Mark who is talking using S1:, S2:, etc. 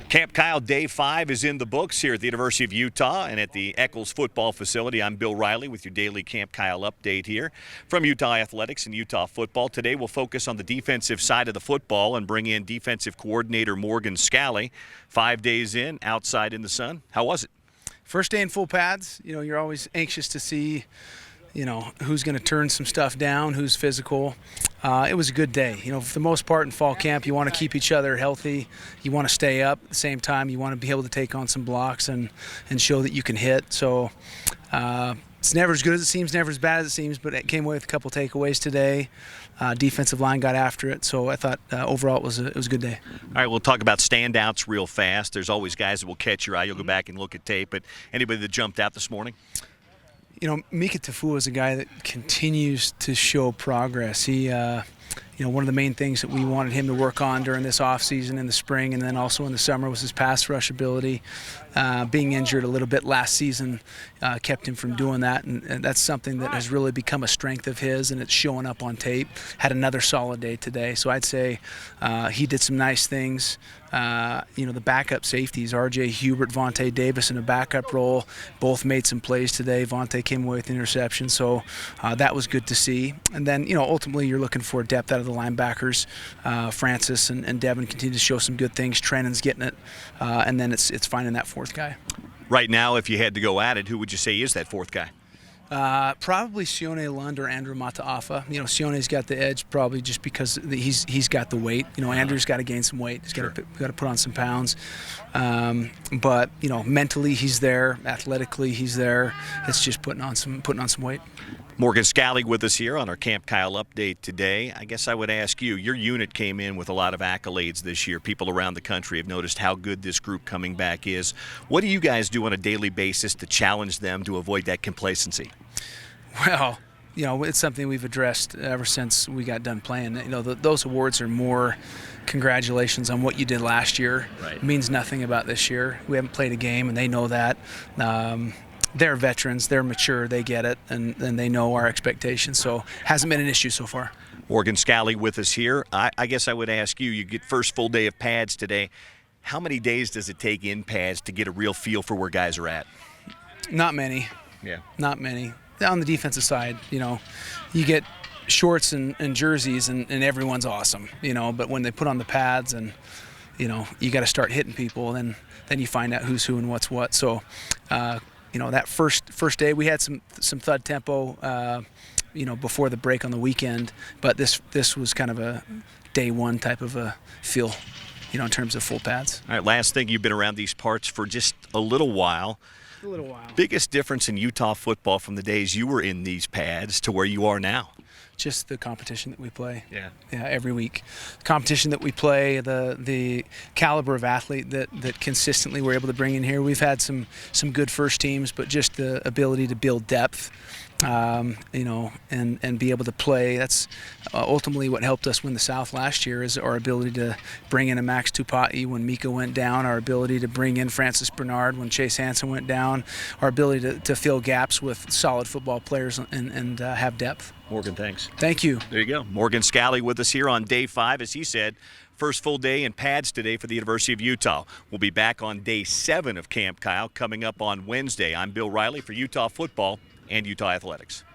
S1: Camp Kyle Day 5 is in the books here at the University of Utah and at the Eccles Football Facility. I'm Bill Riley with your daily Camp Kyle update here from Utah Athletics and Utah Football. Today we'll focus on the defensive side of the football and bring in defensive coordinator Morgan Scalley. 5 days in, outside in the sun. How was it?
S2: First day in full pads. You know, you're always anxious to see, who's going to turn some stuff down, who's physical. It was a good day. You know, for the most part in fall camp, you want to keep each other healthy. You want to stay up. At the same time, you want to be able to take on some blocks and show that you can hit. So it's never as good as it seems, never as bad as it seems, but it came away with a couple takeaways today. Defensive line got after it, so I thought overall it was a good day.
S1: All right, we'll talk about standouts real fast. There's always guys that will catch your eye. You'll go back and look at tape, but anybody that jumped out this morning?
S2: You know, Mika Tafua is a guy that continues to show progress. He, one of the main things that we wanted him to work on during this offseason in the spring and then also in the summer was his pass rush ability. Being injured a little bit last season kept him from doing that, and that's something that has really become a strength of his, and it's showing up on tape. Had another solid day today, so I'd say he did some nice things. The backup safeties, R.J. Hubert, Vontae Davis in a backup role, both made some plays today. Vontae came away with an interception, so that was good to see. And then, ultimately you're looking for depth out of the linebackers. Francis and Devin continue to show some good things. Trennan's getting it, and then it's finding that fourth guy.
S1: Right now, if you had to go at it, who would you say is that fourth guy?
S2: Probably Sione Lund or Andrew Mataafa. Sione's got the edge probably just because he's got the weight. Andrew's got to gain some weight. He's got to put on some pounds. But mentally he's there. Athletically he's there. It's just putting on some weight.
S1: Morgan Scalley with us here on our Camp Kyle update today. I guess I would ask you, your unit came in with a lot of accolades this year. People around the country have noticed how good this group coming back is. What do you guys do on a daily basis to challenge them to avoid that complacency?
S2: Well, it's something we've addressed ever since we got done playing. Those awards are more congratulations on what you did last year.
S1: Right.
S2: It means nothing about this year. We haven't played a game, and they know that. They're veterans, they're mature, they get it, and they know our expectations, so hasn't been an issue so far.
S1: Morgan Scalley with us here. I guess I would ask you get first full day of pads today. How many days does it take in pads to get a real feel for where guys are at?
S2: Not many.
S1: Yeah. Not many.
S2: On the defensive side, you get shorts and jerseys and everyone's awesome, but when they put on the pads and, you got to start hitting people, then you find out who's who and what's what. So, that first day we had some thud tempo, before the break on the weekend, but this was kind of a day one type of a feel, in terms of full pads.
S1: All right, last thing, you've been around these parts for just a little while. Biggest difference in Utah football from the days you were in these pads to where you are now?
S2: Just the competition that we play.
S1: Yeah,
S2: every week. The competition that we play, the caliber of athlete that consistently we're able to bring in here. We've had some good first teams, but just the ability to build depth, and be able to play. That's ultimately what helped us win the South last year, is our ability to bring in a Max Tupati when Mika went down, our ability to bring in Francis Bernard when Chase Hansen went down, our ability to fill gaps with solid football players and have depth.
S1: Morgan, thanks.
S2: Thank you.
S1: There you go. Morgan Scalley with us here on day 5, as he said. First full day in pads today for the University of Utah. We'll be back on day 7 of Camp Kyle coming up on Wednesday. I'm Bill Riley for Utah Football and Utah Athletics.